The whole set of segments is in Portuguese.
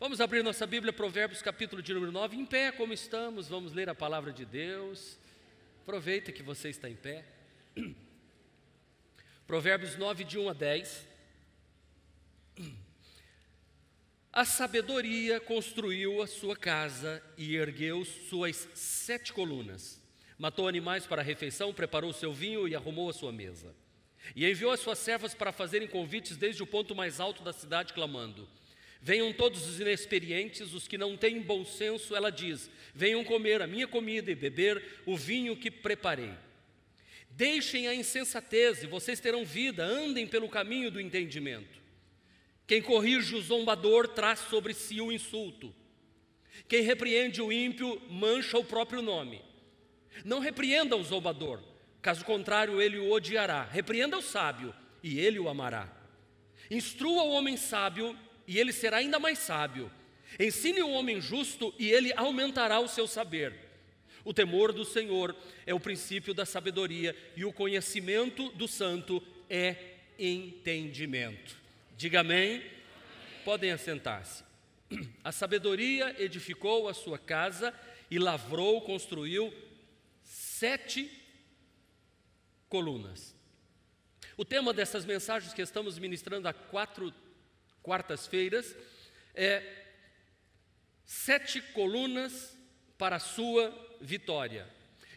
Vamos abrir nossa Bíblia, Provérbios capítulo de número 9, em pé como estamos, vamos ler a palavra de Deus. Aproveita que você está em pé. Provérbios 9, de 1 a 10. A sabedoria construiu a sua casa e ergueu suas 7 colunas. Matou animais para a refeição, preparou seu vinho e arrumou a sua mesa. E enviou as suas servas para fazerem convites desde o ponto mais alto da cidade, clamando: venham todos os inexperientes, os que não têm bom senso, ela diz, venham comer a minha comida e beber o vinho que preparei. Deixem a insensatez e vocês terão vida, andem pelo caminho do entendimento. Quem corrige o zombador traz sobre si o insulto. Quem repreende o ímpio mancha o próprio nome. Não repreenda o zombador, caso contrário ele o odiará. Repreenda o sábio e ele o amará. Instrua o homem sábio e ele será ainda mais sábio. Ensine o homem justo e ele aumentará o seu saber. O temor do Senhor é o princípio da sabedoria e o conhecimento do santo é entendimento. Diga amém. Podem assentar-se. A sabedoria edificou a sua casa e lavrou, construiu 7 colunas. O tema dessas mensagens que estamos ministrando há 4 quartas-feiras é 7 colunas para a sua vitória.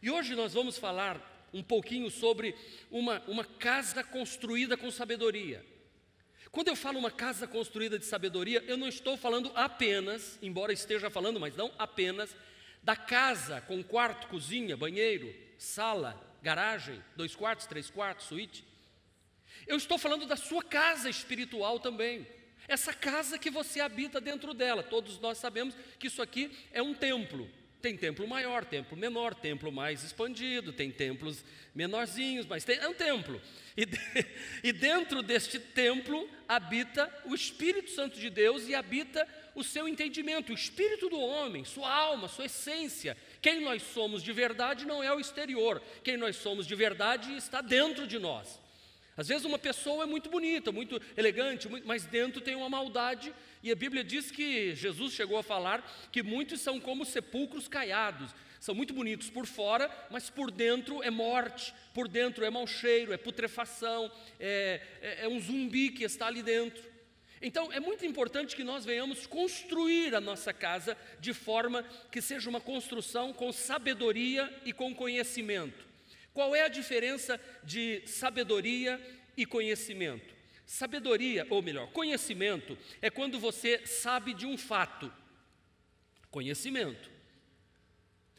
E hoje nós vamos falar um pouquinho sobre uma casa construída com sabedoria. Quando eu falo uma casa construída de sabedoria, eu não estou falando apenas, embora esteja falando, mas não apenas, da casa com quarto, cozinha, banheiro, sala, garagem, 2 quartos, 3 quartos, suíte. Eu estou falando da sua casa espiritual também. Essa casa que você habita dentro dela. Todos nós sabemos que isso aqui é um templo. Tem templo maior, templo menor, templo mais expandido, tem templos menorzinhos, mas é um templo. E dentro deste templo habita o Espírito Santo de Deus e habita o seu entendimento, o espírito do homem, sua alma, sua essência. Quem nós somos de verdade não é o exterior. Quem nós somos de verdade está dentro de nós. Às vezes uma pessoa é muito bonita, muito elegante, mas dentro tem uma maldade. E a Bíblia diz que Jesus chegou a falar que muitos são como sepulcros caiados. São muito bonitos por fora, mas por dentro é morte, por dentro é mau cheiro, é putrefação, é um zumbi que está ali dentro. Então é muito importante que nós venhamos construir a nossa casa de forma que seja uma construção com sabedoria e com conhecimento. Qual é a diferença de sabedoria e conhecimento? Sabedoria, ou melhor, conhecimento é quando você sabe de um fato. Conhecimento.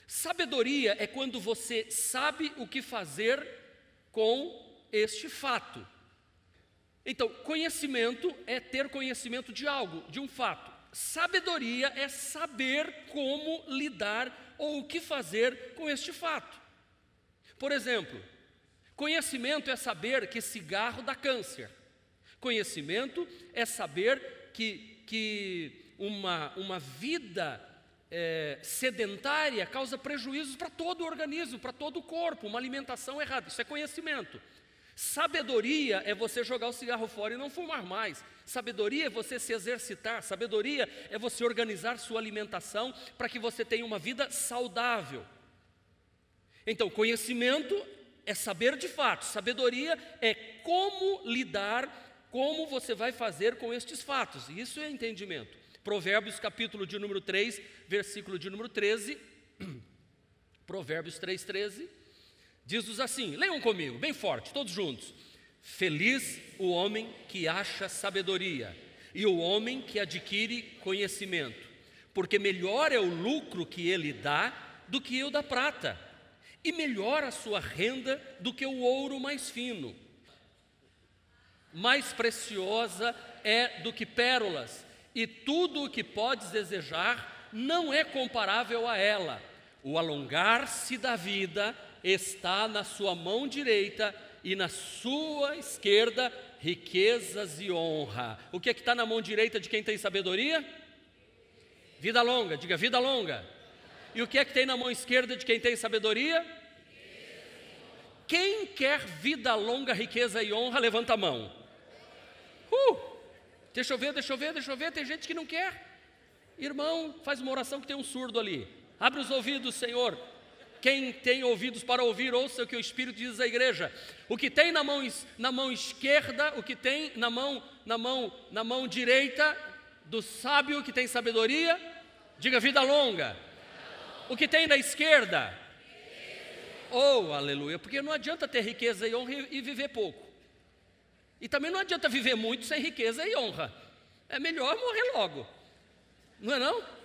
Sabedoria é quando você sabe o que fazer com este fato. Então, conhecimento é ter conhecimento de algo, de um fato. Sabedoria é saber como lidar ou o que fazer com este fato. Por exemplo, conhecimento é saber que cigarro dá câncer. Conhecimento é saber que uma vida sedentária causa prejuízos para todo o organismo, para todo o corpo, uma alimentação errada. Isso é conhecimento. Sabedoria é você jogar o cigarro fora e não fumar mais. Sabedoria é você se exercitar. Sabedoria é você organizar sua alimentação para que você tenha uma vida saudável. Então, conhecimento é saber de fato, sabedoria é como lidar, como você vai fazer com estes fatos, isso é entendimento. Provérbios capítulo de número 3, versículo de número 13, Provérbios 3:13, diz-nos assim, leiam comigo, bem forte, todos juntos. Feliz o homem que acha sabedoria e o homem que adquire conhecimento, porque melhor é o lucro que ele dá do que o da prata. E melhor a sua renda do que o ouro mais fino. Mais preciosa é do que pérolas, e tudo o que podes desejar não é comparável a ela. O alongar-se da vida está na sua mão direita e na sua esquerda riquezas e honra. O que é que está na mão direita de quem tem sabedoria? Vida longa, diga vida longa. E o que é que tem na mão esquerda de quem tem sabedoria? Quem quer vida longa, riqueza e honra, levanta a mão. Deixa eu ver, tem gente que não quer. Irmão, faz uma oração que tem um surdo ali. Abre os ouvidos, Senhor. Quem tem ouvidos para ouvir, ouça o que o Espírito diz à igreja. O que tem na mão esquerda, o que tem na mão direita do sábio que tem sabedoria, diga vida longa. O que tem na esquerda, oh, aleluia, porque não adianta ter riqueza e honra e viver pouco. E também não adianta viver muito sem riqueza e honra. É melhor morrer logo. Não é não?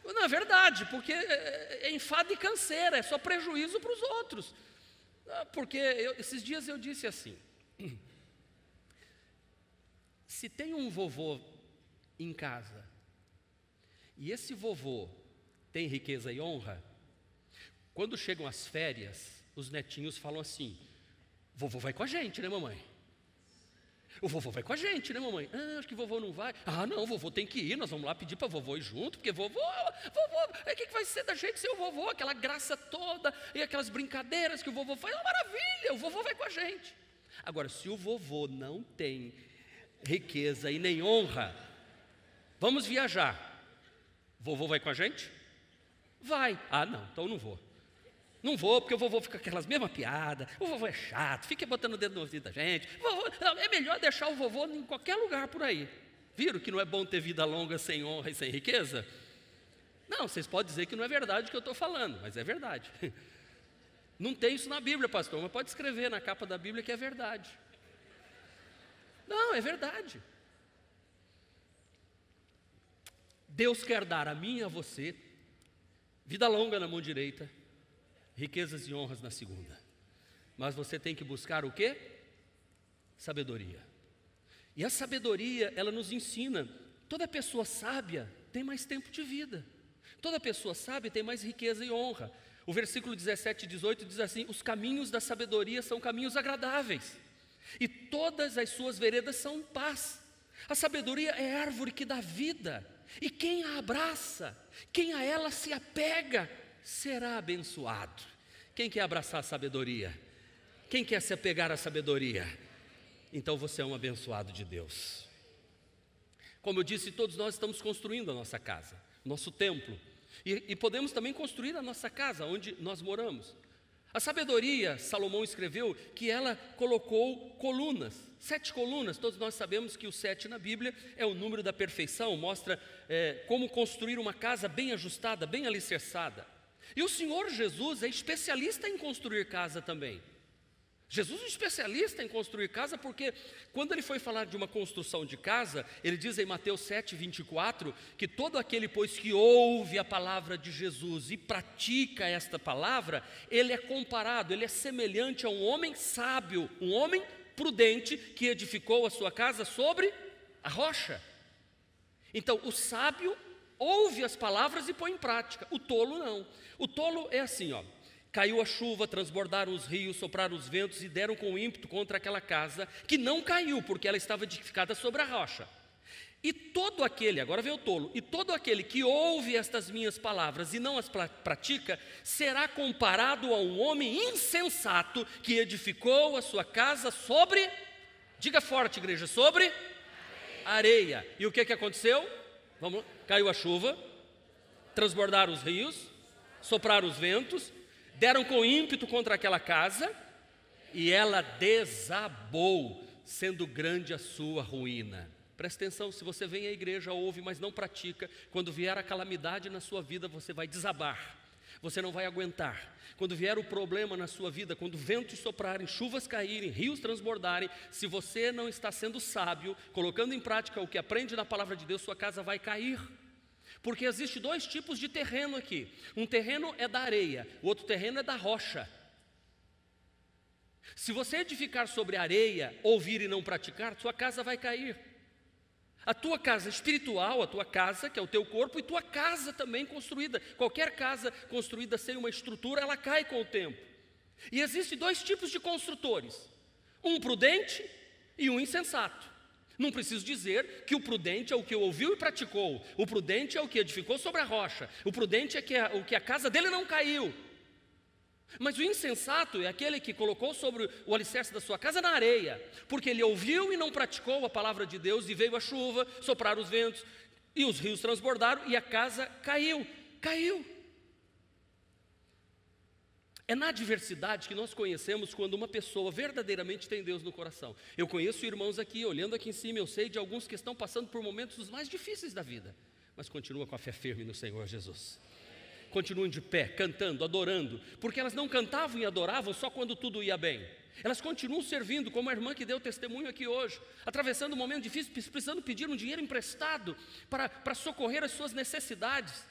Não é verdade, porque é enfado e canseira, é só prejuízo para os outros. Porque esses dias eu disse assim, se tem um vovô em casa, e esse vovô tem riqueza e honra, quando chegam as férias, os netinhos falam assim, vovô vai com a gente, né mamãe? O vovô vai com a gente, né mamãe? Acho que vovô não vai. Não, vovô tem que ir, nós vamos lá pedir para vovô ir junto, porque vovô, o que vai ser da gente sem o vovô? Aquela graça toda e aquelas brincadeiras que o vovô faz, é uma maravilha, o vovô vai com a gente. Agora, se o vovô não tem riqueza e nem honra, vamos viajar, vovô vai com a gente? Vai. Não, então não vou. Não vou, porque o vovô fica com aquelas mesmas piadas, o vovô é chato, fica botando o dedo no ouvido da gente. É melhor deixar o vovô em qualquer lugar por aí. Viram que não é bom ter vida longa sem honra e sem riqueza? Não, vocês podem dizer que não é verdade o que eu estou falando, mas é verdade. Não tem isso na Bíblia, pastor, mas pode escrever na capa da Bíblia que é verdade. Não, é verdade. Deus quer dar a mim e a você vida longa na mão direita, riquezas e honras na segunda. Mas você tem que buscar o quê? Sabedoria. E a sabedoria, ela nos ensina, toda pessoa sábia tem mais tempo de vida. Toda pessoa sábia tem mais riqueza e honra. O versículo 17 e 18 diz assim, os caminhos da sabedoria são caminhos agradáveis, e todas as suas veredas são paz. A sabedoria é árvore que dá vida, e quem a abraça, quem a ela se apega, será abençoado. Quem quer abraçar a sabedoria? Quem quer se apegar à sabedoria? Então você é um abençoado de Deus. Como eu disse, todos nós estamos construindo a nossa casa, nosso templo. E podemos também construir a nossa casa, onde nós moramos. A sabedoria, Salomão escreveu que ela colocou colunas, 7 colunas. Todos nós sabemos que o 7 na Bíblia é o número da perfeição, mostra como construir uma casa bem ajustada, bem alicerçada. E o Senhor Jesus é especialista em construir casa também. Jesus é especialista em construir casa, porque quando ele foi falar de uma construção de casa, ele diz em Mateus 7, 24, que todo aquele, pois, que ouve a palavra de Jesus e pratica esta palavra, ele é comparado, ele é semelhante a um homem sábio, um homem prudente, que edificou a sua casa sobre a rocha. Então, o sábio ouve as palavras e põe em prática, o tolo não. O tolo é assim, ó. Caiu a chuva, transbordaram os rios, sopraram os ventos e deram com ímpeto contra aquela casa, que não caiu, porque ela estava edificada sobre a rocha. E todo aquele, agora vem o tolo, e todo aquele que ouve estas minhas palavras e não as pratica, será comparado a um homem insensato que edificou a sua casa sobre, diga forte igreja, sobre areia. E o que aconteceu? Vamos lá. Caiu a chuva, transbordaram os rios, sopraram os ventos, deram com ímpeto contra aquela casa, e ela desabou, sendo grande a sua ruína. Presta atenção, se você vem à igreja, ouve, mas não pratica, quando vier a calamidade na sua vida, você vai desabar, você não vai aguentar. Quando vier o problema na sua vida, quando ventos soprarem, chuvas caírem, rios transbordarem, se você não está sendo sábio, colocando em prática o que aprende na palavra de Deus, sua casa vai cair. Porque existe 2 tipos de terreno aqui. Um terreno é da areia, o outro terreno é da rocha. Se você edificar sobre areia, ouvir e não praticar, sua casa vai cair. A tua casa espiritual, a tua casa, que é o teu corpo, e tua casa também construída. Qualquer casa construída sem uma estrutura, ela cai com o tempo. E existem 2 tipos de construtores. Um prudente e um insensato. Não preciso dizer que o prudente é o que ouviu e praticou. O prudente é o que edificou sobre a rocha. O prudente é o que a casa dele não caiu. Mas o insensato é aquele que colocou sobre o alicerce da sua casa na areia, porque ele ouviu e não praticou a palavra de Deus, e veio a chuva, sopraram os ventos, e os rios transbordaram e a casa caiu. É na adversidade que nós conhecemos quando uma pessoa verdadeiramente tem Deus no coração. Eu conheço irmãos aqui, olhando aqui em cima, eu sei de alguns que estão passando por momentos os mais difíceis da vida, mas continuam com a fé firme no Senhor Jesus. Continuam de pé, cantando, adorando, porque elas não cantavam e adoravam só quando tudo ia bem. Elas continuam servindo, como a irmã que deu testemunho aqui hoje, atravessando um momento difícil, precisando pedir um dinheiro emprestado para socorrer as suas necessidades.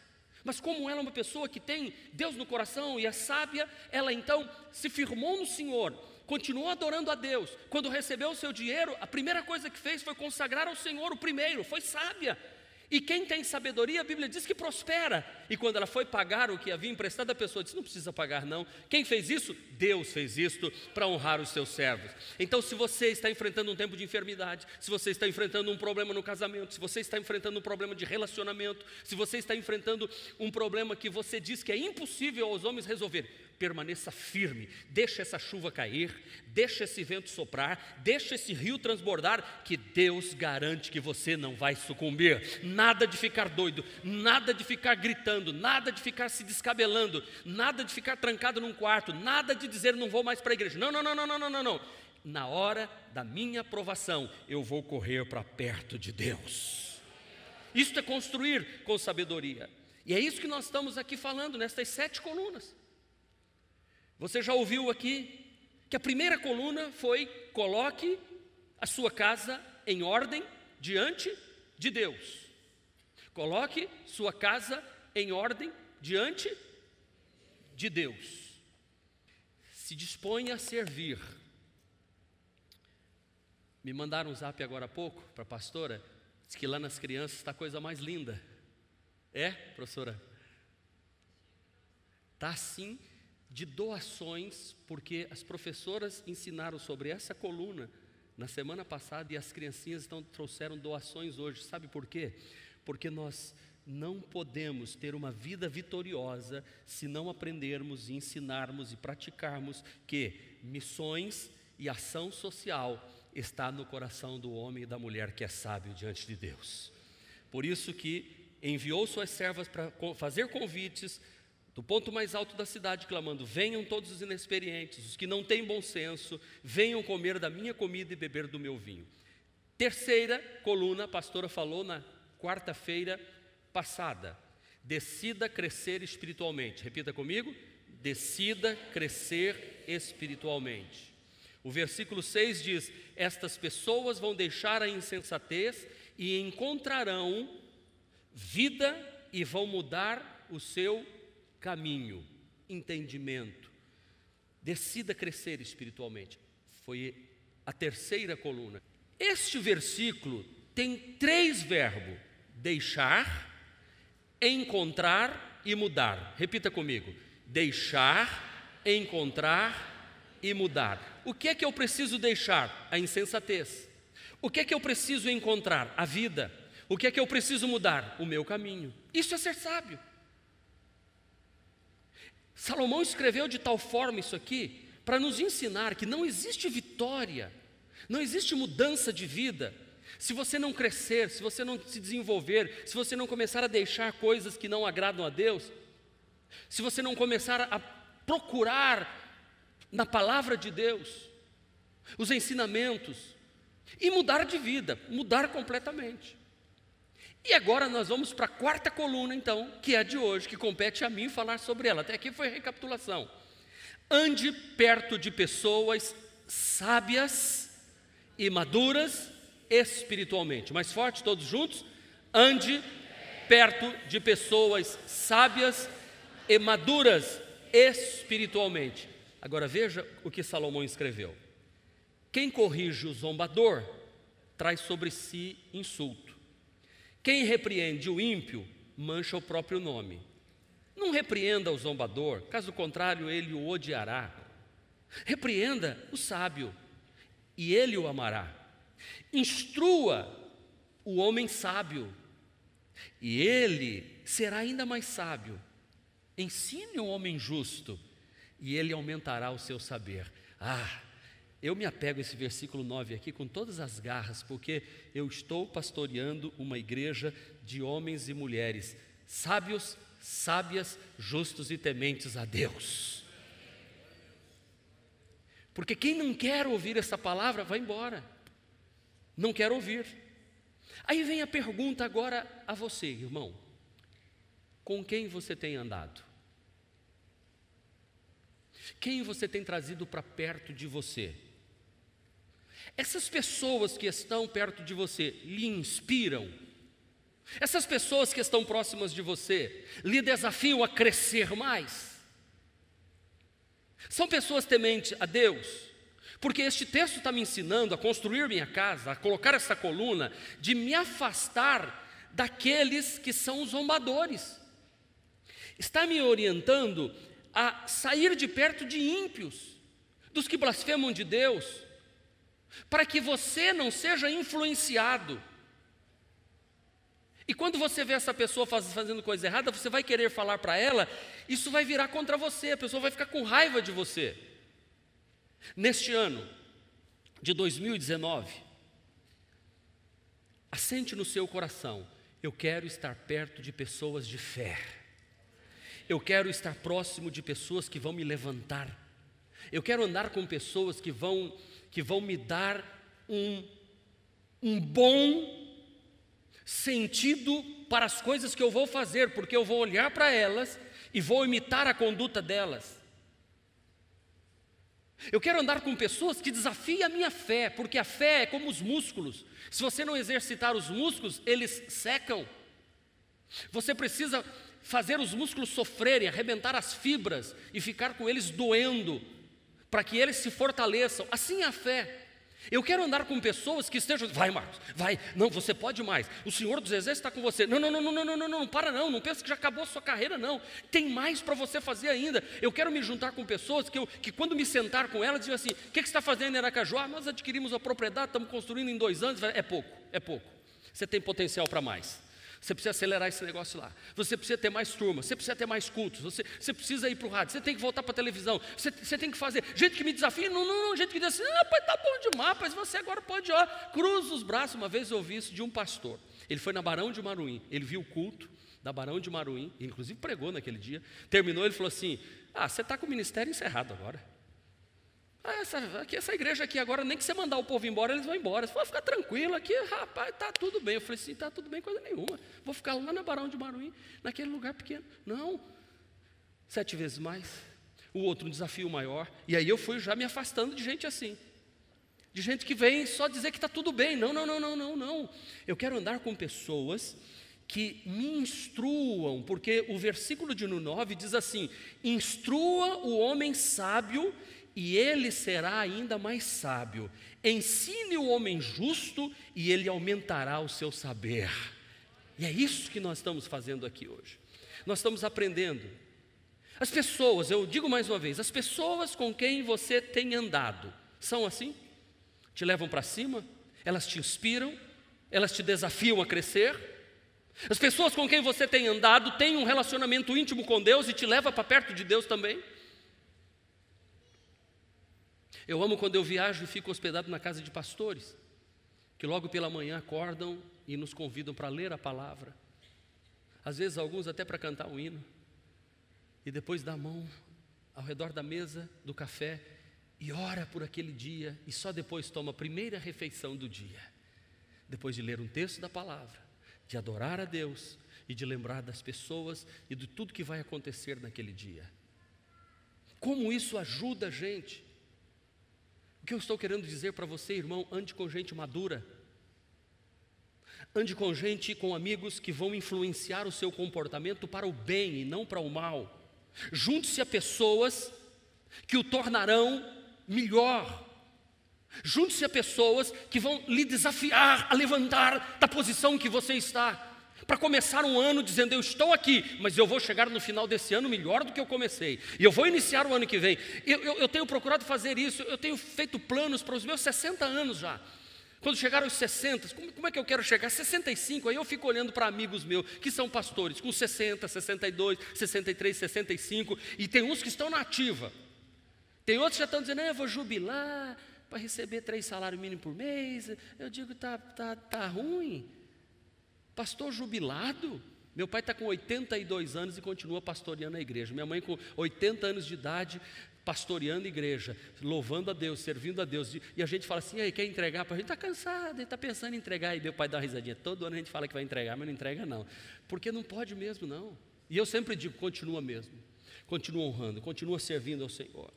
Mas como ela é uma pessoa que tem Deus no coração e é sábia, ela então se firmou no Senhor, continuou adorando a Deus. Quando recebeu o seu dinheiro, a primeira coisa que fez foi consagrar ao Senhor o primeiro, foi sábia. E quem tem sabedoria, a Bíblia diz que prospera. E quando ela foi pagar o que havia emprestado, a pessoa disse, não precisa pagar não. Quem fez isso? Deus fez isto para honrar os seus servos. Então, se você está enfrentando um tempo de enfermidade, se você está enfrentando um problema no casamento, se você está enfrentando um problema de relacionamento, se você está enfrentando um problema que você diz que é impossível aos homens resolver, permaneça firme, deixa essa chuva cair, deixa esse vento soprar, deixa esse rio transbordar, que Deus garante que você não vai sucumbir. Nada de ficar doido, nada de ficar gritando, nada de ficar se descabelando, nada de ficar trancado num quarto, nada de dizer não vou mais para a igreja. Não. Na hora da minha provação, eu vou correr para perto de Deus. Isto é construir com sabedoria. E é isso que nós estamos aqui falando nestas 7 colunas. Você já ouviu aqui que a primeira coluna foi: coloque a sua casa em ordem diante de Deus. Coloque sua casa em ordem diante de Deus. Se disponha a servir. Me mandaram um zap agora há pouco para a pastora, diz que lá nas crianças está a coisa mais linda. É, professora? Está assim de doações, porque as professoras ensinaram sobre essa coluna na semana passada e as criancinhas trouxeram doações hoje. Sabe por quê? Porque nós não podemos ter uma vida vitoriosa se não aprendermos, ensinarmos e praticarmos que missões e ação social está no coração do homem e da mulher que é sábio diante de Deus. Por isso que enviou suas servas para fazer convites do ponto mais alto da cidade, clamando: venham todos os inexperientes, os que não têm bom senso, venham comer da minha comida e beber do meu vinho. Terceira coluna, a pastora falou na quarta-feira passada: decida crescer espiritualmente. Repita comigo: decida crescer espiritualmente. O versículo 6 diz: estas pessoas vão deixar a insensatez e encontrarão vida e vão mudar o seu caminho, entendimento. Decida crescer espiritualmente. Foi a terceira coluna. Este versículo tem 3 verbos: deixar, encontrar e mudar. Repita comigo: deixar, encontrar e mudar. O que é que eu preciso deixar? A insensatez. O que é que eu preciso encontrar? A vida. O que é que eu preciso mudar? O meu caminho. Isso é ser sábio. Salomão escreveu de tal forma isso aqui para nos ensinar que não existe vitória, não existe mudança de vida se você não crescer, se você não se desenvolver, se você não começar a deixar coisas que não agradam a Deus, se você não começar a procurar na palavra de Deus os ensinamentos e mudar de vida, mudar completamente. E agora nós vamos para a quarta coluna, então, que é a de hoje, que compete a mim falar sobre ela. Até aqui foi a recapitulação. Ande perto de pessoas sábias e maduras espiritualmente. Mais forte, todos juntos? Ande perto de pessoas sábias e maduras espiritualmente. Agora veja o que Salomão escreveu: quem corrige o zombador traz sobre si insulto. Quem repreende o ímpio mancha o próprio nome. Não repreenda o zombador, caso contrário ele o odiará. Repreenda o sábio e ele o amará. Instrua o homem sábio e ele será ainda mais sábio. Ensine o homem justo e ele aumentará o seu saber. Eu me apego a esse versículo 9 aqui com todas as garras, porque eu estou pastoreando uma igreja de homens e mulheres sábios, sábias, justos e tementes a Deus. Porque quem não quer ouvir essa palavra, vai embora. Não quer ouvir. Aí vem a pergunta agora a você, irmão. Com quem você tem andado? Quem você tem trazido para perto de você? Essas pessoas que estão perto de você lhe inspiram? Essas pessoas que estão próximas de você lhe desafiam a crescer mais? São pessoas tementes a Deus? Porque este texto está me ensinando a construir minha casa, a colocar essa coluna, de me afastar daqueles que são zombadores. Está me orientando a sair de perto de ímpios, dos que blasfemam de Deus, para que você não seja influenciado. E quando você vê essa pessoa fazendo coisa errada, você vai querer falar para ela, isso vai virar contra você, a pessoa vai ficar com raiva de você. Neste ano de 2019, assente no seu coração, eu quero estar perto de pessoas de fé. Eu quero estar próximo de pessoas que vão me levantar. Eu quero andar com pessoas que vão me dar um bom sentido para as coisas que eu vou fazer, porque eu vou olhar para elas e vou imitar a conduta delas. Eu quero andar com pessoas que desafiem a minha fé, porque a fé é como os músculos. Se você não exercitar os músculos, eles secam. Você precisa fazer os músculos sofrerem, arrebentar as fibras e ficar com eles doendo, para que eles se fortaleçam. Assim é a fé. Eu quero andar com pessoas que estejam, vai Marcos, vai, não, você pode mais, o Senhor dos Exércitos está com você, não, para não pensa que já acabou a sua carreira não, tem mais para você fazer ainda. Eu quero me juntar com pessoas que quando me sentar com elas, dizem assim, o que você está fazendo em Aracaju? Nós adquirimos a propriedade, estamos construindo em 2 anos, é pouco, você tem potencial para mais. Você precisa acelerar esse negócio lá. Você precisa ter mais turmas, você precisa ter mais cultos, você precisa ir para o rádio, você tem que voltar para a televisão, você tem que fazer. Gente que me desafia, não, gente que diz assim, pai, tá bom demais, mas você agora pode, cruza os braços. Uma vez eu ouvi isso de um pastor. Ele foi na Barão de Maruim, ele viu o culto da Barão de Maruim, inclusive pregou naquele dia. Terminou, ele falou assim, você está com o ministério encerrado agora. Essa igreja aqui agora, nem que você mandar o povo embora, eles vão embora. Você vai ficar tranquilo aqui, rapaz, está tudo bem. Eu falei assim, está tudo bem, coisa nenhuma. Vou ficar lá na Barão de Maruim, naquele lugar pequeno. Não, 7 vezes mais. O outro, um desafio maior. E aí eu fui já me afastando de gente assim. De gente que vem só dizer que está tudo bem. Não. Eu quero andar com pessoas que me instruam, porque o versículo de 9 diz assim, instrua o homem sábio e ele será ainda mais sábio. Ensine o homem justo e ele aumentará o seu saber. E é isso que nós estamos fazendo aqui hoje. Nós estamos aprendendo. As pessoas, eu digo mais uma vez, as pessoas com quem você tem andado, são assim? Te levam para cima? Elas te inspiram? Elas te desafiam a crescer? As pessoas com quem você tem andado têm um relacionamento íntimo com Deus e te leva para perto de Deus também? Eu amo quando eu viajo e fico hospedado na casa de pastores, que logo pela manhã acordam e nos convidam para ler a palavra. Às vezes alguns até para cantar um hino. E depois dá a mão ao redor da mesa do café e ora por aquele dia. E só depois toma a primeira refeição do dia. Depois de ler um texto da palavra, de adorar a Deus e de lembrar das pessoas e de tudo que vai acontecer naquele dia. Como isso ajuda a gente? O que eu estou querendo dizer para você, irmão, ande com gente madura. Ande com gente, com amigos que vão influenciar o seu comportamento para o bem e não para o mal. Junte-se a pessoas que o tornarão melhor. Junte-se a pessoas que vão lhe desafiar a levantar da posição que você está. Para começar um ano dizendo, eu estou aqui, mas eu vou chegar no final desse ano melhor do que eu comecei. E eu vou iniciar o ano que vem. Eu tenho procurado fazer isso, eu tenho feito planos para os meus 60 anos já. Quando chegar aos 60, como é que eu quero chegar? 65, aí eu fico olhando para amigos meus, que são pastores, com 60, 62, 63, 65, e tem uns que estão na ativa. Tem outros que já estão dizendo, eu vou jubilar, para receber 3 salários mínimos por mês. Eu digo, tá ruim. Pastor jubilado? Meu pai está com 82 anos e continua pastoreando a igreja. Minha mãe com 80 anos de idade, pastoreando a igreja, louvando a Deus, servindo a Deus. E a gente fala assim, aí, quer entregar? A gente está cansado, ele está pensando em entregar. E meu pai dá uma risadinha. Todo ano a gente fala que vai entregar, mas não entrega não. Porque não pode mesmo não. E eu sempre digo, continua mesmo. Continua honrando, continua servindo ao Senhor.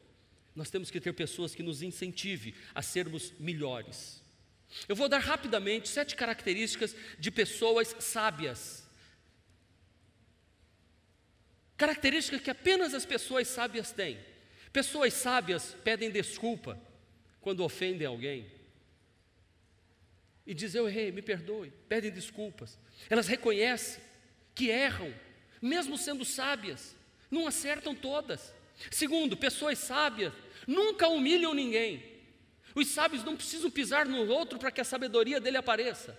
Nós temos que ter pessoas que nos incentivem a sermos melhores. Eu vou dar rapidamente 7 características de pessoas sábias. Características que apenas as pessoas sábias têm. Pessoas sábias pedem desculpa quando ofendem alguém. E dizem, eu errei, me perdoe. Pedem desculpas. Elas reconhecem que erram, mesmo sendo sábias. Não acertam todas. Segundo, pessoas sábias nunca humilham ninguém. Os sábios não precisam pisar no outro para que a sabedoria dele apareça.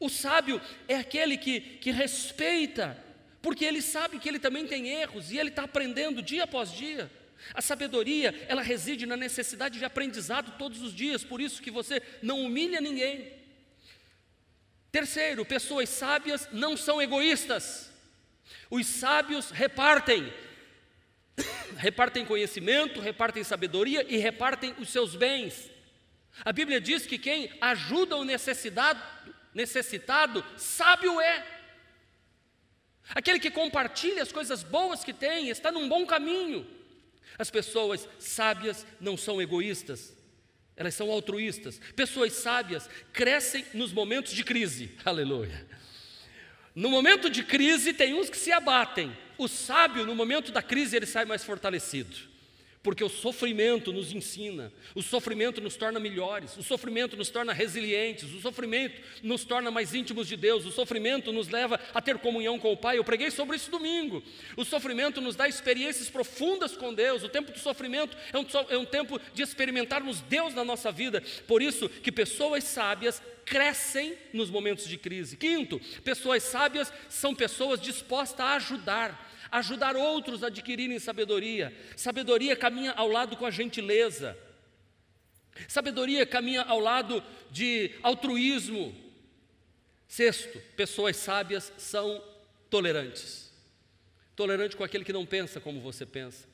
O sábio é aquele que respeita, porque ele sabe que ele também tem erros e ele está aprendendo dia após dia. A sabedoria, ela reside na necessidade de aprendizado todos os dias, por isso que você não humilha ninguém. Terceiro, pessoas sábias não são egoístas. Os sábios repartem conhecimento, repartem sabedoria e repartem os seus bens. A Bíblia diz que quem ajuda o necessitado, sábio é. Aquele que compartilha as coisas boas que tem, está num bom caminho. As pessoas sábias não são egoístas, elas são altruístas. Pessoas sábias crescem nos momentos de crise, aleluia. No momento de crise tem uns que se abatem. O sábio, no momento da crise, ele sai mais fortalecido. Porque o sofrimento nos ensina, o sofrimento nos torna melhores, o sofrimento nos torna resilientes, o sofrimento nos torna mais íntimos de Deus, o sofrimento nos leva a ter comunhão com o Pai. Eu preguei sobre isso domingo. O sofrimento nos dá experiências profundas com Deus. O tempo do sofrimento é um tempo de experimentarmos Deus na nossa vida. Por isso que pessoas sábias crescem nos momentos de crise. Quinto, pessoas sábias são pessoas dispostas a ajudar outros a adquirirem sabedoria. Sabedoria caminha ao lado com a gentileza. Sabedoria caminha ao lado de altruísmo. Sexto, pessoas sábias são tolerantes. Tolerante com aquele que não pensa como você pensa.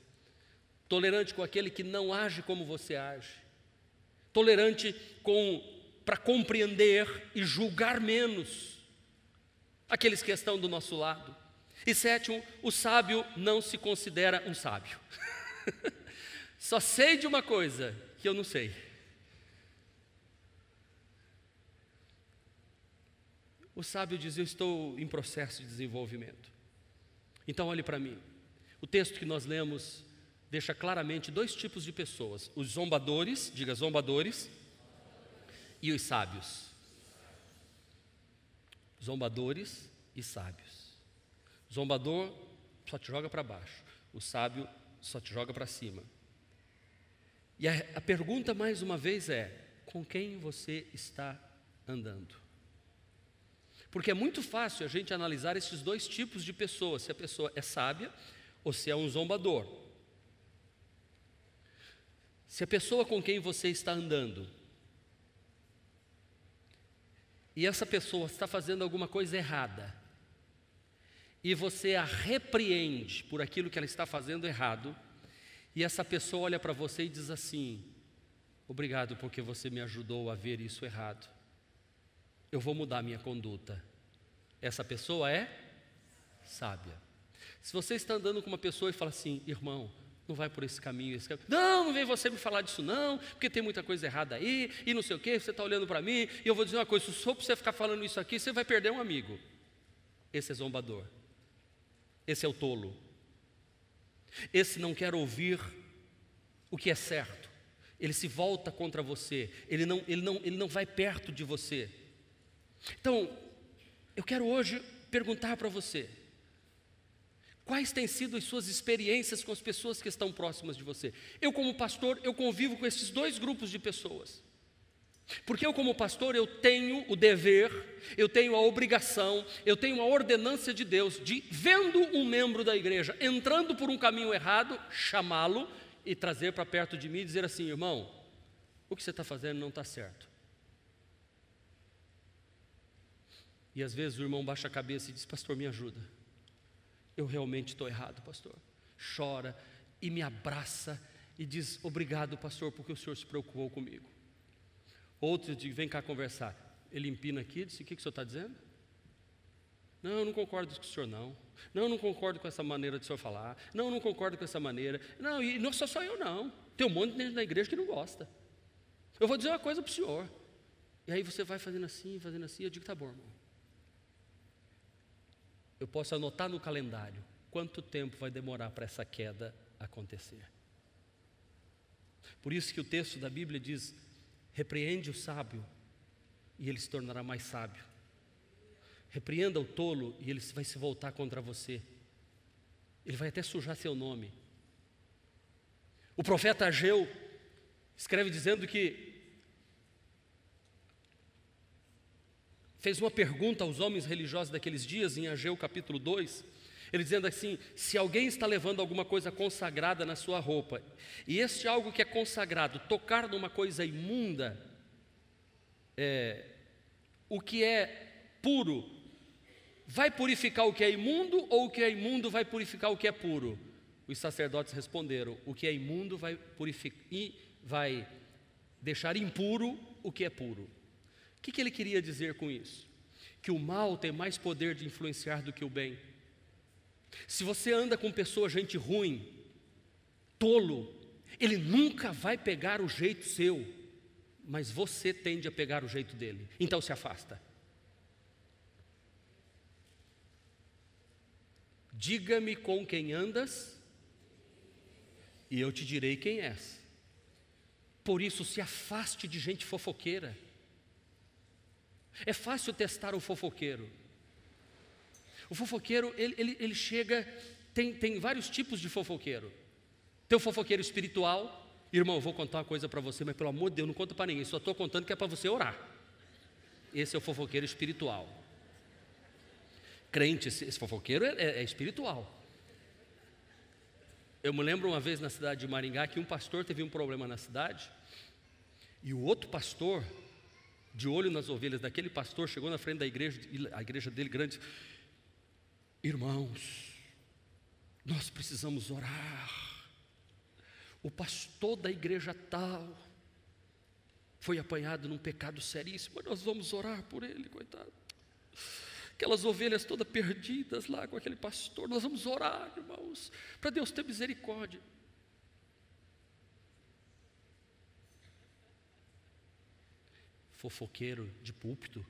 Tolerante com aquele que não age como você age. Tolerante para compreender e julgar menos aqueles que estão do nosso lado. E sétimo, o sábio não se considera um sábio. Só sei de uma coisa que eu não sei. O sábio diz, eu estou em processo de desenvolvimento. Então olhe para mim. O texto que nós lemos deixa claramente 2 tipos de pessoas. Os zombadores, diga zombadores, e os sábios. Zombadores e sábios. Zombador só te joga para baixo, o sábio só te joga para cima. E a pergunta mais uma vez é, com quem você está andando? Porque é muito fácil a gente analisar esses 2 tipos de pessoas, se a pessoa é sábia ou se é um zombador. Se a pessoa com quem você está andando, e essa pessoa está fazendo alguma coisa errada, e você a repreende por aquilo que ela está fazendo errado, e essa pessoa olha para você e diz assim, obrigado porque você me ajudou a ver isso errado, eu vou mudar minha conduta. Essa pessoa é sábia. Se você está andando com uma pessoa e fala assim, irmão, não vai por esse caminho, não vem você me falar disso não, porque tem muita coisa errada aí, e não sei o que, você está olhando para mim, e eu vou dizer uma coisa, se for para você ficar falando isso aqui, você vai perder um amigo. Esse é zombador. Esse é o tolo. Esse não quer ouvir o que é certo. Ele se volta contra você. Ele não vai perto de você. Então, eu quero hoje perguntar para você, quais têm sido as suas experiências com as pessoas que estão próximas de você? Eu como pastor, eu convivo com esses 2 grupos de pessoas. Porque eu como pastor, eu tenho o dever, eu tenho a obrigação, eu tenho a ordenança de Deus de, vendo um membro da igreja entrando por um caminho errado, chamá-lo e trazer para perto de mim e dizer assim, irmão, o que você está fazendo não está certo. E às vezes o irmão baixa a cabeça e diz: pastor, me ajuda, eu realmente estou errado, pastor. Chora e me abraça e diz: obrigado, pastor, porque o senhor se preocupou comigo. Outros dizem: vem cá conversar. Ele empina aqui e diz: o que o senhor está dizendo? Não, eu não concordo com o senhor não. Não, eu não concordo com essa maneira de o senhor falar. Não, eu não concordo com essa maneira. Não, e não sou só eu não. Tem um monte de gente na igreja que não gosta. Eu vou dizer uma coisa para o senhor. E aí você vai fazendo assim, eu digo: tá bom, irmão. Eu posso anotar no calendário quanto tempo vai demorar para essa queda acontecer. Por isso que o texto da Bíblia diz: repreende o sábio e ele se tornará mais sábio. Repreenda o tolo e ele vai se voltar contra você. Ele vai até sujar seu nome. O profeta Ageu escreve dizendo que fez uma pergunta aos homens religiosos daqueles dias, em Ageu capítulo 2, ele dizendo assim: se alguém está levando alguma coisa consagrada na sua roupa, e este algo que é consagrado tocar numa coisa imunda, o que é puro, vai purificar o que é imundo, ou o que é imundo vai purificar o que é puro? Os sacerdotes responderam: o que é imundo vai purificar e vai deixar impuro o que é puro. O que ele queria dizer com isso? Que o mal tem mais poder de influenciar do que o bem. Se você anda com gente ruim, tolo, ele nunca vai pegar o jeito seu, mas você tende a pegar o jeito dele. Então se afasta. Diga-me com quem andas, e eu te direi quem és. Por isso, se afaste de gente fofoqueira. É fácil testar o fofoqueiro. O fofoqueiro, ele chega, tem vários tipos de fofoqueiro. Tem o fofoqueiro espiritual. Irmão, eu vou contar uma coisa para você, mas pelo amor de Deus, não conta para ninguém, só estou contando que é para você orar. Esse é o fofoqueiro espiritual. Crente, esse fofoqueiro é espiritual. Eu me lembro uma vez na cidade de Maringá que um pastor teve um problema na cidade, e o outro pastor, de olho nas ovelhas daquele pastor, chegou na frente da igreja, a igreja dele grande: irmãos, nós precisamos orar. O pastor da igreja tal foi apanhado num pecado seríssimo, mas nós vamos orar por ele, coitado. Aquelas ovelhas todas perdidas lá com aquele pastor, nós vamos orar, irmãos, para Deus ter misericórdia. Fofoqueiro de púlpito,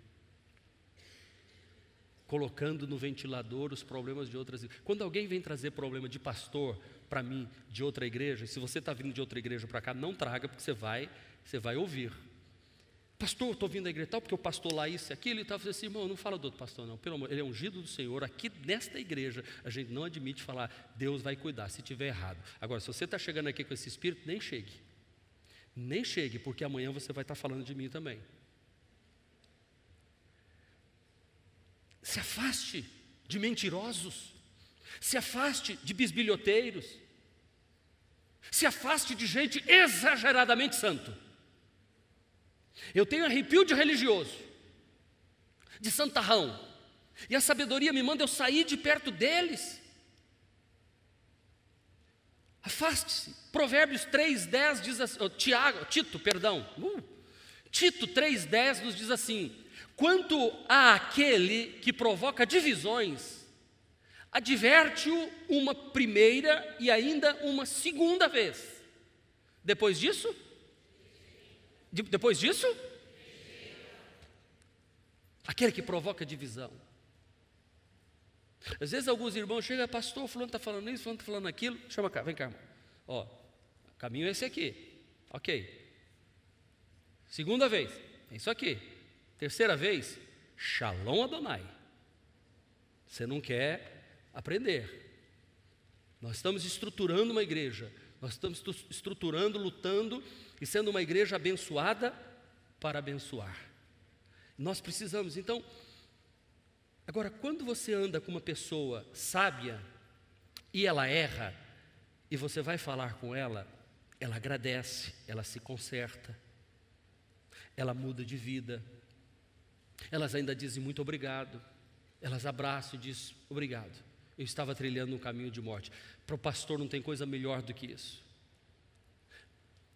colocando no ventilador os problemas de outras igrejas. Quando alguém vem trazer problema de pastor para mim, de outra igreja, se você está vindo de outra igreja para cá, não traga, porque você vai ouvir. Pastor, estou vindo da igreja tal, porque o pastor lá isso e aquilo, e tal. Falei assim: irmão, não fala do outro pastor não, pelo amor, ele é ungido do Senhor. Aqui nesta igreja a gente não admite falar: Deus vai cuidar, se tiver errado. Agora, se você está chegando aqui com esse espírito, nem chegue, porque amanhã você vai estar falando de mim também. Se afaste de mentirosos, se afaste de bisbilhoteiros, se afaste de gente exageradamente santo. Eu tenho arrepio de religioso, de santarrão, e a sabedoria me manda eu sair de perto deles. Afaste-se. Provérbios 3:10 diz assim, Tito 3:10 nos diz assim: quanto a aquele que provoca divisões, adverte-o uma primeira e ainda uma segunda vez. Depois disso, aquele que provoca divisão. Às vezes alguns irmãos chegam: pastor, fulano está falando isso, fulano está falando aquilo. Chama cá, vem cá, irmão. Ó, o caminho é esse aqui. Ok. Segunda vez, é isso aqui. Terceira vez, Shalom Adonai. Você não quer aprender. Nós estamos estruturando uma igreja. Nós estamos estruturando, lutando e sendo uma igreja abençoada para abençoar. Nós precisamos, então. Agora, quando você anda com uma pessoa sábia e ela erra, e você vai falar com ela, ela agradece, ela se conserta. ela muda de vida. Elas ainda dizem muito obrigado. Elas abraçam e dizem obrigado. Eu estava trilhando um caminho de morte. Para o pastor não tem coisa melhor do que isso.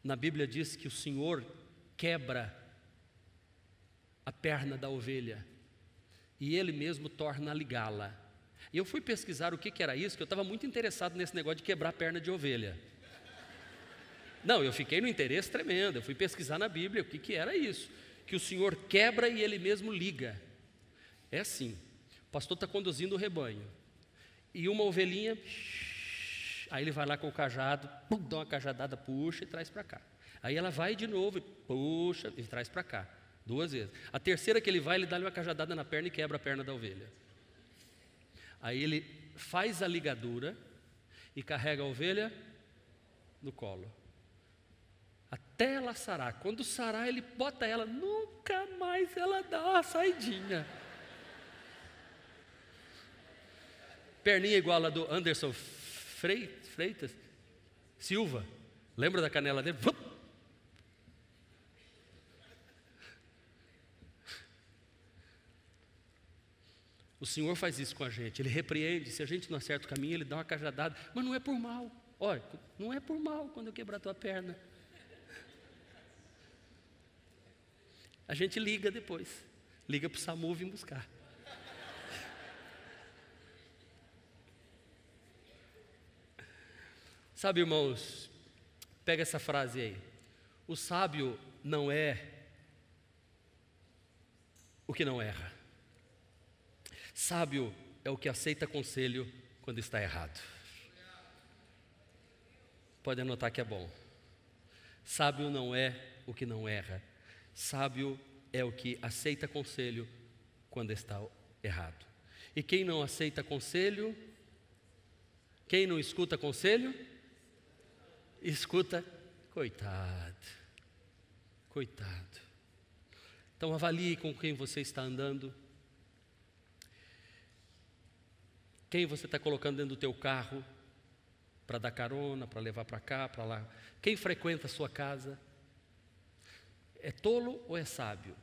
Na Bíblia diz que o Senhor quebra a perna da ovelha e Ele mesmo torna a ligá-la. E eu fui pesquisar o que era isso, que eu estava muito interessado nesse negócio de quebrar a perna de ovelha. Não, eu fiquei no interesse tremendo, eu fui pesquisar na Bíblia o que era isso, que o Senhor quebra e Ele mesmo liga. É assim, o pastor está conduzindo o rebanho, e uma ovelhinha, aí ele vai lá com o cajado, dá uma cajadada, puxa e traz para cá. Aí ela vai de novo, puxa e traz para cá, 2 vezes. A terceira que ele vai, ele dá-lhe uma cajadada na perna e quebra a perna da ovelha. Aí ele faz a ligadura e carrega a ovelha no colo, até ela sarar. Quando sarar, ele bota ela, nunca mais ela dá uma saidinha. Perninha igual a do Anderson Freitas Silva. Lembra da canela dele? O Senhor faz isso com a gente. Ele repreende. Se a gente não acerta o caminho, Ele dá uma cajadada. Mas não é por mal. Olha, não é por mal quando eu quebrar a tua perna. A gente liga depois. Liga para o SAMU vir buscar. Sabe, irmãos, pega essa frase aí. O sábio não é o que não erra. Sábio é o que aceita conselho quando está errado. Pode anotar que é bom. Sábio não é o que não erra. Sábio é o que aceita conselho quando está errado. E quem não aceita conselho, quem não escuta conselho, escuta, coitado. Então avalie com quem você está andando. Quem você está colocando dentro do teu carro para dar carona, para levar para cá, para lá. Quem frequenta a sua casa? É tolo ou é sábio?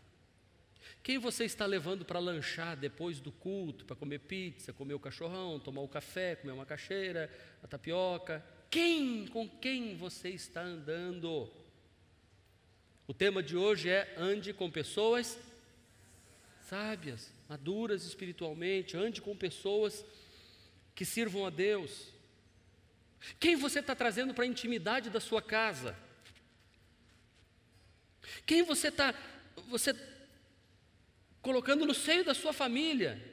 Quem você está levando para lanchar depois do culto, para comer pizza, comer o cachorrão, tomar o café, comer uma macaxeira, a tapioca? Com quem você está andando? O tema de hoje é: ande com pessoas sábias, maduras espiritualmente, ande com pessoas que sirvam a Deus. Quem você está trazendo para a intimidade da sua casa? Quem você está colocando no seio da sua família?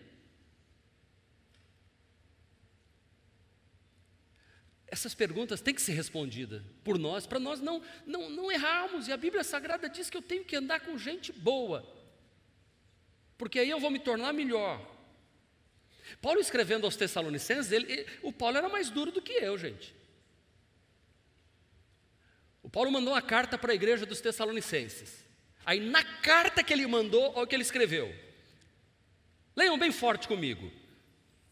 Essas perguntas têm que ser respondidas por nós, para nós não errarmos. E a Bíblia Sagrada diz que eu tenho que andar com gente boa, porque aí eu vou me tornar melhor. Paulo, escrevendo aos Tessalonicenses, o Paulo era mais duro do que eu, gente. O Paulo mandou uma carta para a igreja dos Tessalonicenses. Aí na carta que ele mandou, olha o que ele escreveu. Leiam bem forte comigo.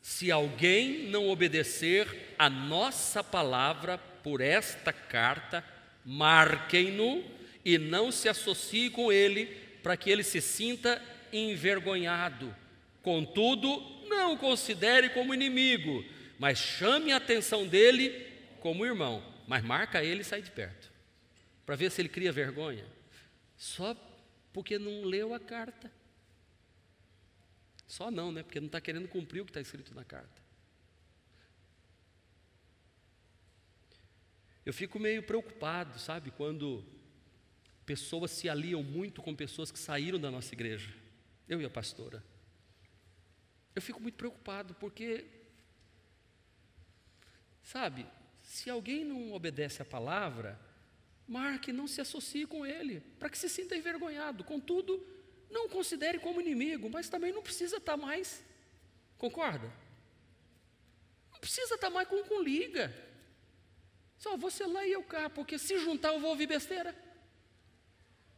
Se alguém não obedecer a nossa palavra por esta carta, marquem-no e não se associe com ele, para que ele se sinta envergonhado. Contudo, não o considere como inimigo, mas chame a atenção dele como irmão. Mas marca ele e sai de perto, para ver se ele cria vergonha, só porque não leu a carta. Só não, né? Porque não está querendo cumprir o que está escrito na carta. Eu fico meio preocupado, sabe, quando pessoas se aliam muito com pessoas que saíram da nossa igreja. Eu e a pastora. Eu fico muito preocupado, porque, sabe, se alguém não obedece a palavra, marque, não se associe com ele, para que se sinta envergonhado. Contudo, não o considere como inimigo, mas também não precisa estar mais, concorda? Não precisa estar mais com liga. Só você lá e eu cá, porque se juntar eu vou ouvir besteira.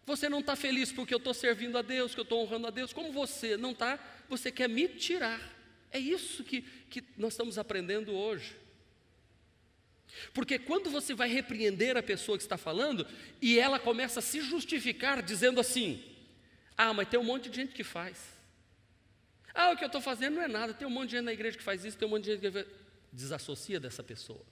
Você não está feliz porque eu estou servindo a Deus, que eu estou honrando a Deus. Como você não está, você quer me tirar. É isso que nós estamos aprendendo hoje. Porque quando você vai repreender a pessoa que está falando, e ela começa a se justificar dizendo assim: ah, mas tem um monte de gente que faz. Ah, o que eu estou fazendo não é nada, tem um monte de gente na igreja que faz isso, tem um monte de gente que faz... Desassocia dessa pessoa.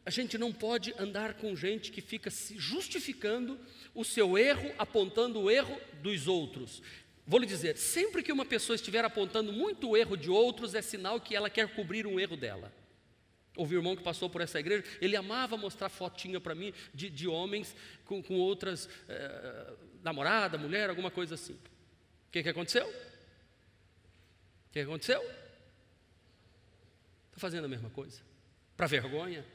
A gente não pode andar com gente que fica se justificando o seu erro, apontando o erro dos outros. Vou lhe dizer, sempre que uma pessoa estiver apontando muito o erro de outros, é sinal que ela quer cobrir um erro dela. Houve um irmão que passou por essa igreja, ele amava mostrar fotinha para mim de homens com outras, namorada, mulher, alguma coisa assim. O que aconteceu? O que aconteceu? Está fazendo a mesma coisa, para vergonha.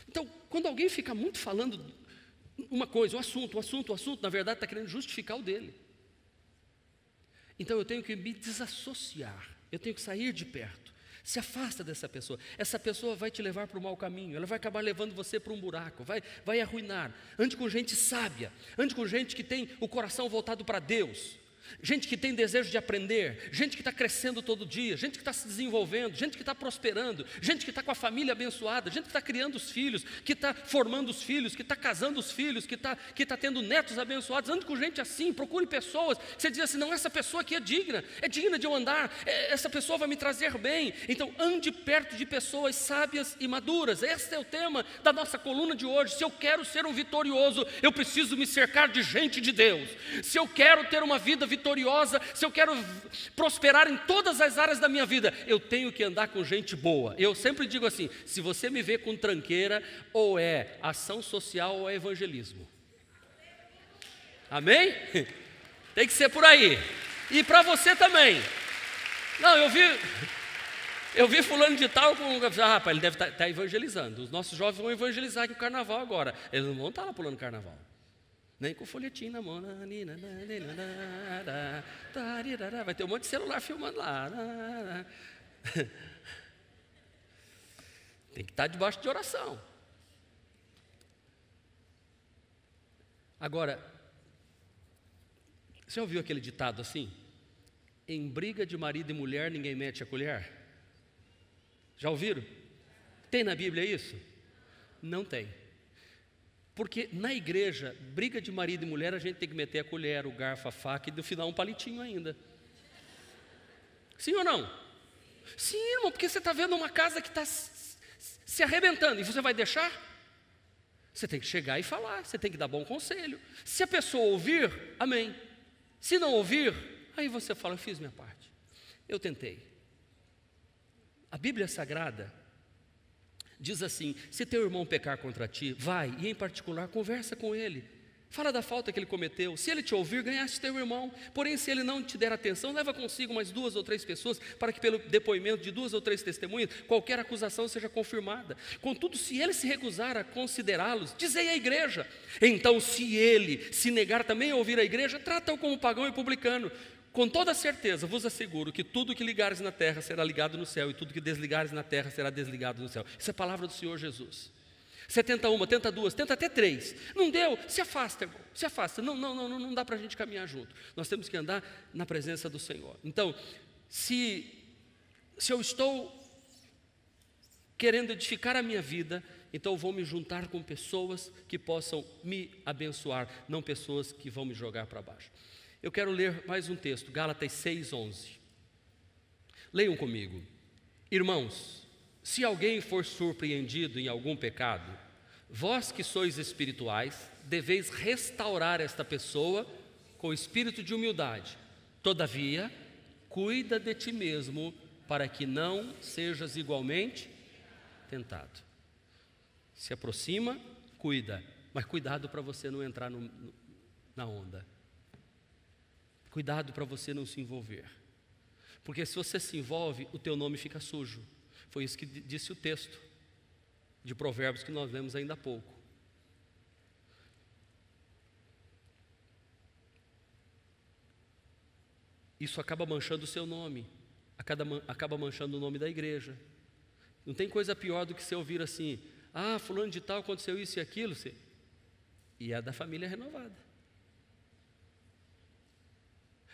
Então, quando alguém fica muito falando uma coisa, um assunto, na verdade está querendo justificar o dele. Então eu tenho que me desassociar, eu tenho que sair de perto. Se afasta dessa pessoa. Essa pessoa vai te levar para o mau caminho, ela vai acabar levando você para um buraco, vai arruinar. Ande com gente sábia, ande com gente que tem o coração voltado para Deus, gente que tem desejo de aprender, gente que está crescendo todo dia, gente que está se desenvolvendo, gente que está prosperando, gente que está com a família abençoada, gente que está criando os filhos, que está formando os filhos, que está casando os filhos, que está tendo netos abençoados. Ande com gente assim, procure pessoas que você diz assim: não, essa pessoa aqui é digna de eu andar, essa pessoa vai me trazer bem. Então ande perto de pessoas sábias e maduras. Esse é o tema da nossa coluna de hoje. Se eu quero ser um vitorioso, eu preciso me cercar de gente de Deus. Se eu quero ter uma vida vitoriosa, se eu quero prosperar em todas as áreas da minha vida, eu tenho que andar com gente boa. Eu sempre digo assim: se você me vê com tranqueira, ou é ação social ou é evangelismo. Amém? Tem que ser por aí. E para você também. Não, eu vi fulano de tal com... rapaz, ele deve estar evangelizando. Os nossos jovens vão evangelizar aqui o carnaval agora. Eles não vão estar lá pulando carnaval. Nem com folhetinho na mão. Vai ter um monte de celular filmando lá. Tem que estar debaixo de oração. Agora, você ouviu aquele ditado assim? Em briga de marido e mulher ninguém mete a colher? Já ouviram? Tem na Bíblia isso? Não tem. Porque na igreja, briga de marido e mulher, a gente tem que meter a colher, o garfo, a faca e no final um palitinho ainda. Sim ou não? Sim, irmão, porque você está vendo uma casa que está se arrebentando e você vai deixar? Você tem que chegar e falar, você tem que dar bom conselho. Se a pessoa ouvir, amém. Se não ouvir, aí você fala: eu fiz minha parte, eu tentei. A Bíblia Sagrada diz assim: se teu irmão pecar contra ti, vai e em particular conversa com ele, fala da falta que ele cometeu. Se ele te ouvir, ganhaste teu irmão. Porém, se ele não te der atenção, leva consigo mais 2 ou 3 pessoas, para que pelo depoimento de 2 ou 3 testemunhas, qualquer acusação seja confirmada. Contudo, se ele se recusar a considerá-los, dizei à igreja. Então, se ele se negar também a ouvir a igreja, trata-o como pagão e publicano. Com toda certeza vos asseguro que tudo que ligares na terra será ligado no céu, e tudo que desligares na terra será desligado no céu. Isso é a palavra do Senhor Jesus. Você tenta uma, tenta duas, tenta até 3. Não deu, se afasta, irmão, se afasta. Não dá para a gente caminhar junto. Nós temos que andar na presença do Senhor. Então, se eu estou querendo edificar a minha vida, então eu vou me juntar com pessoas que possam me abençoar, não pessoas que vão me jogar para baixo. Eu quero ler mais um texto, Gálatas 6:11. Leiam comigo. Irmãos, se alguém for surpreendido em algum pecado, vós que sois espirituais, deveis restaurar esta pessoa com espírito de humildade. Todavia, cuida de ti mesmo, para que não sejas igualmente tentado. Se aproxima, cuida, mas cuidado para você não entrar na onda. Cuidado para você não se envolver, porque se você se envolve, o teu nome fica sujo. Foi isso que disse o texto de Provérbios que nós lemos ainda há pouco. Isso acaba manchando o seu nome, acaba manchando o nome da igreja. Não tem coisa pior do que você ouvir assim: ah, fulano de tal aconteceu isso e aquilo, e é da família renovada.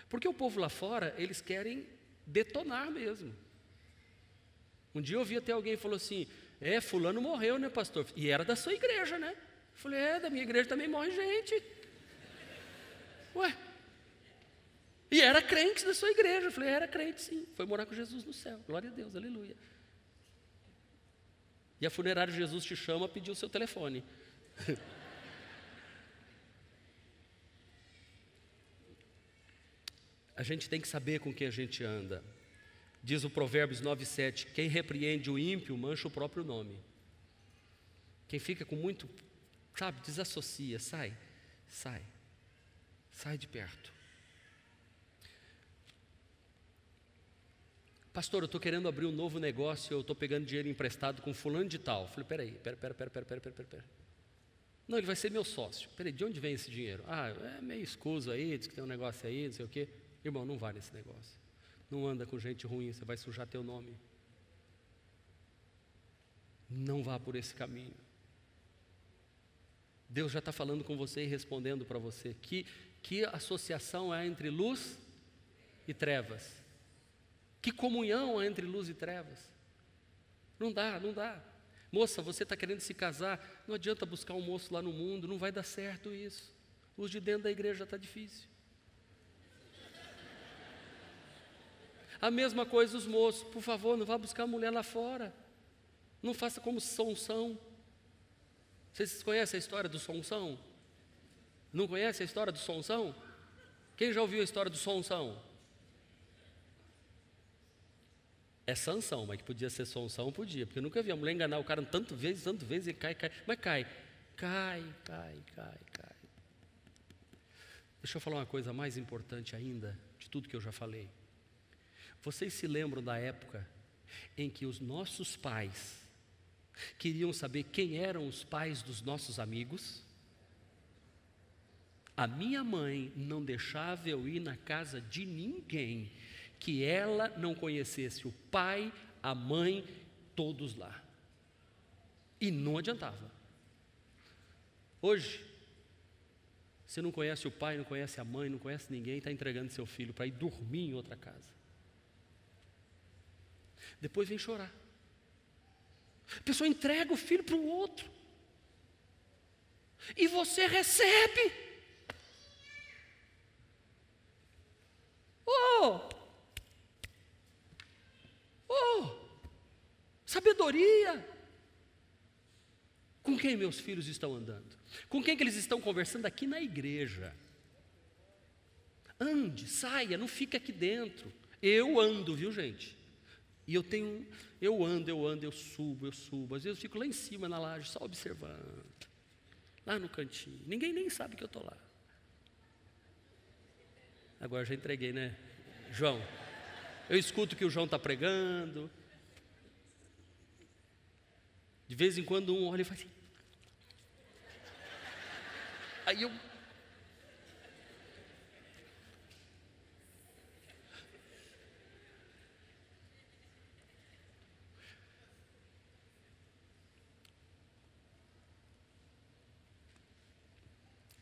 Porque o povo lá fora, eles querem detonar mesmo. Um dia eu ouvi até alguém falou assim, fulano morreu, né, pastor? E era da sua igreja, né? Eu falei, da minha igreja também morre gente. Ué? E era crente da sua igreja. Eu falei, era crente sim, foi morar com Jesus no céu, glória a Deus, aleluia. E a funerária Jesus te chama a pedir o seu telefone. A gente tem que saber com quem a gente anda. Diz o Provérbios 9:7, quem repreende o ímpio mancha o próprio nome. Quem fica com muito, desassocia, sai de perto. Pastor, eu estou querendo abrir um novo negócio, eu estou pegando dinheiro emprestado com fulano de tal. Eu falei, peraí. Não, ele vai ser meu sócio. Peraí, de onde vem esse dinheiro? É meio escuso aí, diz que tem um negócio aí, não sei o quê. Irmão, não vale esse negócio. Não anda com gente ruim, você vai sujar teu nome. Não vá por esse caminho. Deus já está falando com você e respondendo para você. Que associação há entre luz e trevas? Que comunhão há entre luz e trevas? Não dá. Moça, você está querendo se casar, não adianta buscar um moço lá no mundo, não vai dar certo isso. Os de dentro da igreja já está difícil. A mesma coisa os moços, por favor, não vá buscar mulher lá fora. Não faça como Sansão. Vocês conhecem a história do Sansão? Não conhecem a história do Sansão? Quem já ouviu a história do Sansão? É Sansão, mas que podia ser Sansão, podia, porque eu nunca vi a mulher enganar o cara tantas vezes, e cai, mas cai. Deixa eu falar uma coisa mais importante ainda, de tudo que eu já falei. Vocês se lembram da época em que os nossos pais queriam saber quem eram os pais dos nossos amigos? A minha mãe não deixava eu ir na casa de ninguém que ela não conhecesse o pai, a mãe, todos lá. E não adiantava. Hoje, você não conhece o pai, não conhece a mãe, não conhece ninguém, está entregando seu filho para ir dormir em outra casa. Depois vem chorar. A pessoa entrega o filho para o outro. E você recebe. Sabedoria. Com quem meus filhos estão andando? Com quem que eles estão conversando aqui na igreja? Ande, saia, não fica aqui dentro. Eu ando, viu, gente? E eu ando, eu subo. Às vezes eu fico lá em cima na laje, só observando. Lá no cantinho. Ninguém nem sabe que eu estou lá. Agora já entreguei, né? João, eu escuto que o João está pregando. De vez em quando um olha e faz assim. Aí eu...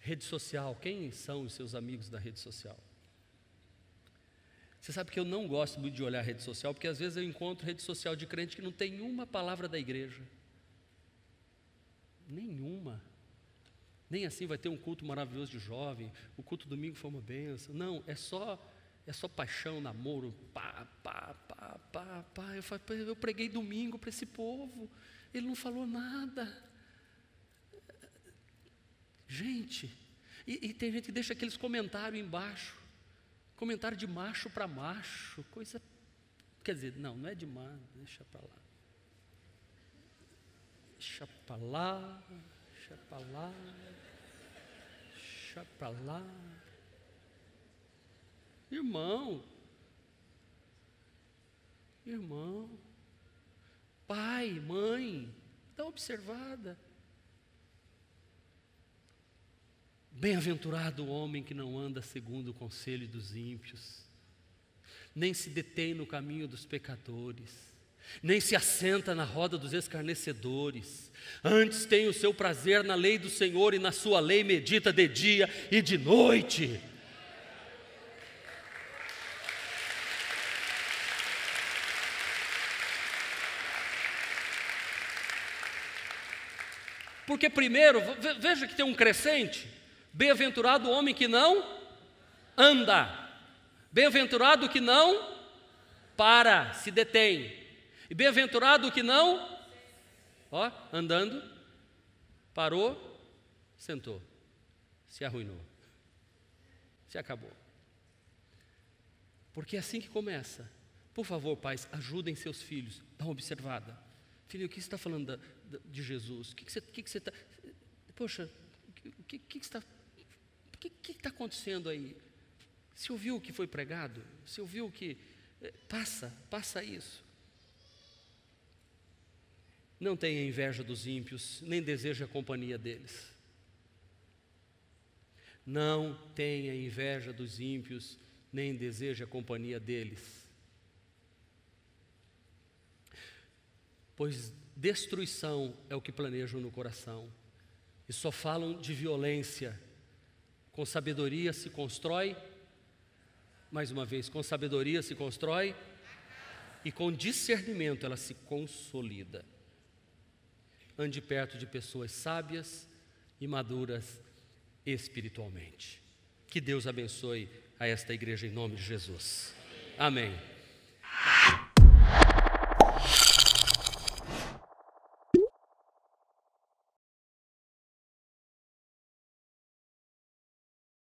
Rede social, quem são os seus amigos da rede social? Você sabe que eu não gosto muito de olhar a rede social, porque às vezes eu encontro rede social de crente que não tem uma palavra da igreja. Nenhuma. Nem assim vai ter um culto maravilhoso de jovem, o culto domingo foi uma bênção. Não, é só paixão, namoro, pá. Eu preguei domingo para esse povo, ele não falou nada. Gente, e tem gente que deixa aqueles comentários embaixo, comentário de macho para macho, coisa, quer dizer, não é de macho, deixa para lá. Deixa para lá. Irmão, pai, mãe, dá uma observada. Bem-aventurado o homem que não anda segundo o conselho dos ímpios, nem se detém no caminho dos pecadores, nem se assenta na roda dos escarnecedores. Antes tem o seu prazer na lei do Senhor, e na sua lei medita de dia e de noite. Porque primeiro, veja que tem um crescente. Bem-aventurado o homem que não anda. Bem-aventurado o que não para, se detém. E bem-aventurado o que não, andando, parou, sentou, se arruinou, se acabou. Porque é assim que começa. Por favor, pais, ajudem seus filhos. Dá uma observada. Filho, o que você está falando de Jesus? O que você está... Poxa, o que está acontecendo aí? Você ouviu o que foi pregado? Você ouviu o que... Passa isso. Não tenha inveja dos ímpios, nem deseje a companhia deles. Não tenha inveja dos ímpios, nem deseje a companhia deles. Pois destruição é o que planejam no coração, e só falam de violência. Com sabedoria se constrói, mais uma vez, com sabedoria se constrói, e com discernimento ela se consolida. Ande perto de pessoas sábias e maduras espiritualmente. Que Deus abençoe a esta igreja em nome de Jesus. Amém.